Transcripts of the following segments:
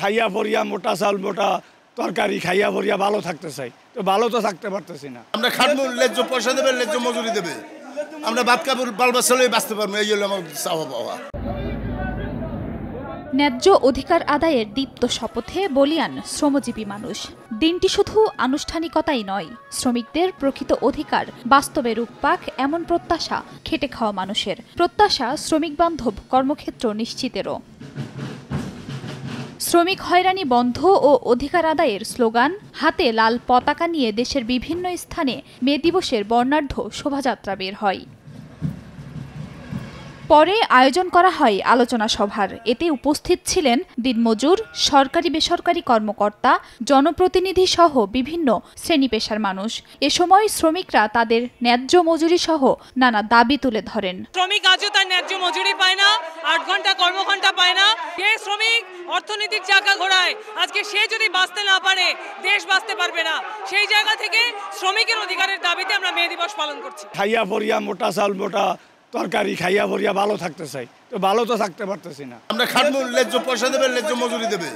খাইয়া পড়িয়া মোটা চাল মোটা তরকারি খাইয়া পড়িয়া ভালো থাকতে চাই, তো ভালো তো থাকতে পারতেছি না। আমরা খাটবো, ন্যায্য পয়সা দেবে, ন্যায্য মজুরি দেবে, আমরা ভাত কাপড় বাল বাচ্চা বাঁচতে পারবো, এই হলো আমার চাওয়া পাওয়া। ন্যায্য অধিকার আদায়ের দীপ্ত শপথে বলিয়ান শ্রমজীবী মানুষ। দিনটি শুধু আনুষ্ঠানিকতাই নয়, শ্রমিকদের প্রকৃত অধিকার বাস্তবে রূপ পাক এমন প্রত্যাশা খেটে খাওয়া মানুষের, প্রত্যাশা শ্রমিক বান্ধব কর্মক্ষেত্র নিশ্চিতেরও। শ্রমিক হয়রানি বন্ধ ও অধিকার আদায়ের স্লোগান হাতে লাল পতাকা নিয়ে দেশের বিভিন্ন স্থানে মে দিবসের বর্ণাঢ্য শোভাযাত্রা বের হয়। পরে আয়োজন করা হয় আলোচনা সভার। এতে উপস্থিত ছিলেন দিনমজুর, সরকারি বেসরকারি কর্মকর্তা, জনপ্রতিনিধি সহ বিভিন্ন শ্রেণী পেশার মানুষ। এ সময় শ্রমিকরা তাদের ন্যায্য মজুরি সহ নানা দাবি তুলে ধরেন। শ্রমিক আজও তার ন্যায্য মজুরি পায় না, 8 ঘন্টা কর্মঘণ্টা পায় না। যে শ্রমিক অর্থনীতির চাকা ঘোড়ায়, আজকে সে যদি বাঁচতে না পারে দেশ বাঁচতে পারবে না। সেই জায়গা থেকে শ্রমিকের অধিকারের দাবিতে আমরা মে দিবস পালন করছি। খাইয়া পড়িয়া মোটা চাল মোটা তরকারি খাইয়া পড়িয়া ভালো থাকতে চাই, তো ভালো তো থাকতে পারতেছি না। আমরা খাটবো, ন্যায্য পয়সা দেবে, ন্যায্য মজুরি দেবে,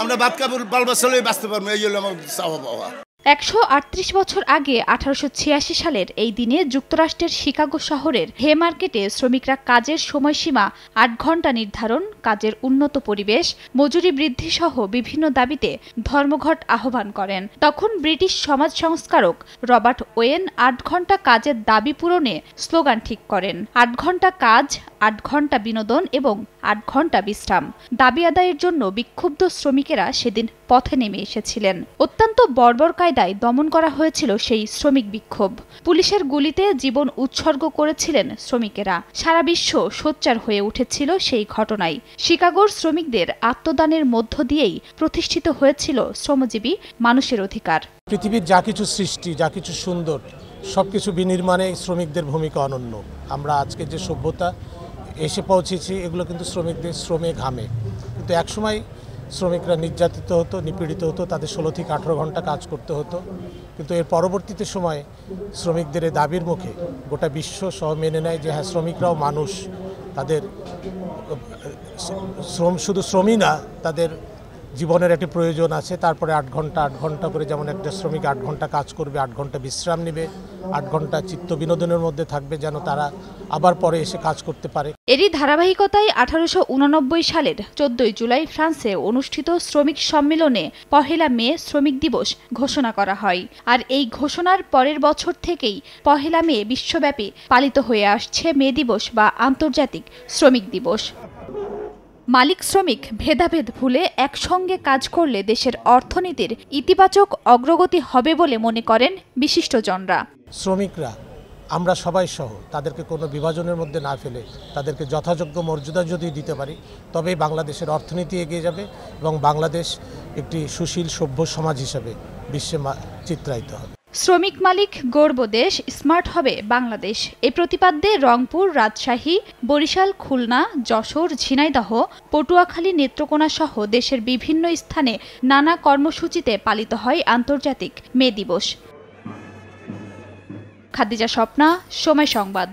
আমরা ভাত কাপড় বাল বাচ্চা বাঁচতে পারবো, এই হলো আমার চাওয়া পাওয়া। 138 বছর আগে 1886 সালের এই দিনে যুক্তরাষ্ট্রের শিকাগো শহরের হে মার্কেটে শ্রমিকরা কাজের সময়সীমা 8 ঘন্টা নির্ধারণ, কাজের উন্নত পরিবেশ, মজুরি বৃদ্ধি সহ বিভিন্ন দাবিতে ধর্মঘট আহ্বান করেন। তখন ব্রিটিশ সমাজ সংস্কারক রবার্ট ওয়েন 8 ঘন্টা কাজের দাবি পূরণে স্লোগান ঠিক করেন। 8 ঘন্টা কাজ, 8 ঘন্টা বিনোদন এবং 8 ঘন্টা বিশ্রাম। দাবি আদায়ের জন্য বিক্ষুব্ধ শ্রমিকেরা সেদিন পথে নেমে এসেছিলেন। অত্যন্ত বর্বর কায়দায় দমন করা হয়েছিল সেই শ্রমিক বিক্ষোভ। পুলিশের গুলিতে জীবন উৎসর্গ করেছিলেন শ্রমিকেরা। সারা বিশ্ব সোচ্চার হয়ে উঠেছিল সেই ঘটনায়। শিকাগোর শ্রমিকদের আত্মদানের মধ্য দিয়েই প্রতিষ্ঠিত হয়েছিল শ্রমজীবী মানুষের অধিকার। পৃথিবীর যা কিছু সৃষ্টি, যা কিছু সুন্দর, সবকিছু বিনির্মাণে শ্রমিকদের ভূমিকা অনন্য। আমরা আজকে যে সভ্যতা এসে পৌঁছেছি, এগুলো কিন্তু শ্রমিকদের শ্রমে ঘামে। কিন্তু একসময় শ্রমিকরা নির্যাতিত হতো, নিপীড়িত হতো, তাদের 16 থেকে 18 ঘন্টা কাজ করতে হতো। কিন্তু এর পরবর্তীতে সময়ে শ্রমিকদের এই দাবির মুখে গোটা বিশ্ব সহ মেনে নেয় যে হ্যাঁ, শ্রমিকরাও মানুষ, তাদের শ্রম শুধু শ্রমই না, তাদের জীবনের একটি প্রয়োজন আছে। তারপরে 8 ঘন্টা করে, যেমন একটা শ্রমিক 8 ঘন্টা কাজ করবে, 8 ঘন্টা বিশ্রাম নেবে, 8 ঘন্টা চিত্ত বিনোদনের মধ্যে থাকবে, যেন তারা আবার পরে এসে কাজ করতে পারে। এরই ধারাবাহিকতায় 1889 সালের 14 জুলাই ফ্রান্সে অনুষ্ঠিত শ্রমিক সম্মেলনে 1 মে শ্রমিক দিবস ঘোষণা করা হয়। আর এই ঘোষণার পরের বছর থেকেই 1 মে বিশ্বব্যাপী পালিত হয়ে আসছে মে দিবস বা আন্তর্জাতিক শ্রমিক দিবস। মালিক শ্রমিক ভেদাভেদ ভুলে একসঙ্গে কাজ করলে দেশের অর্থনীতির ইতিবাচক অগ্রগতি হবে বলে মনে করেন বিশিষ্টজনরা। শ্রমিকরা, আমরা সবাই সহ তাদেরকে কোনো বিভাজনের মধ্যে না ফেলে তাদেরকে যথাযোগ্য মর্যাদা যদি দিতে পারি, তবেই বাংলাদেশের অর্থনীতি এগিয়ে যাবে এবং বাংলাদেশ একটি সুশীল সভ্য সমাজ হিসেবে বিশ্বে চিত্রায়িত হবে। শ্রমিক মালিক গর্ব দেশ, স্মার্ট হবে বাংলাদেশ। এই প্রতিপাদ্যে রংপুর, রাজশাহী, বরিশাল, খুলনা, যশোর, ঝিনাইদহ, পটুয়াখালী, নেত্রকোনা সহ দেশের বিভিন্ন স্থানে নানা কর্মসূচিতে পালিত হয় আন্তর্জাতিক মে দিবস। খাদিজা স্বপ্না, সময় সংবাদ।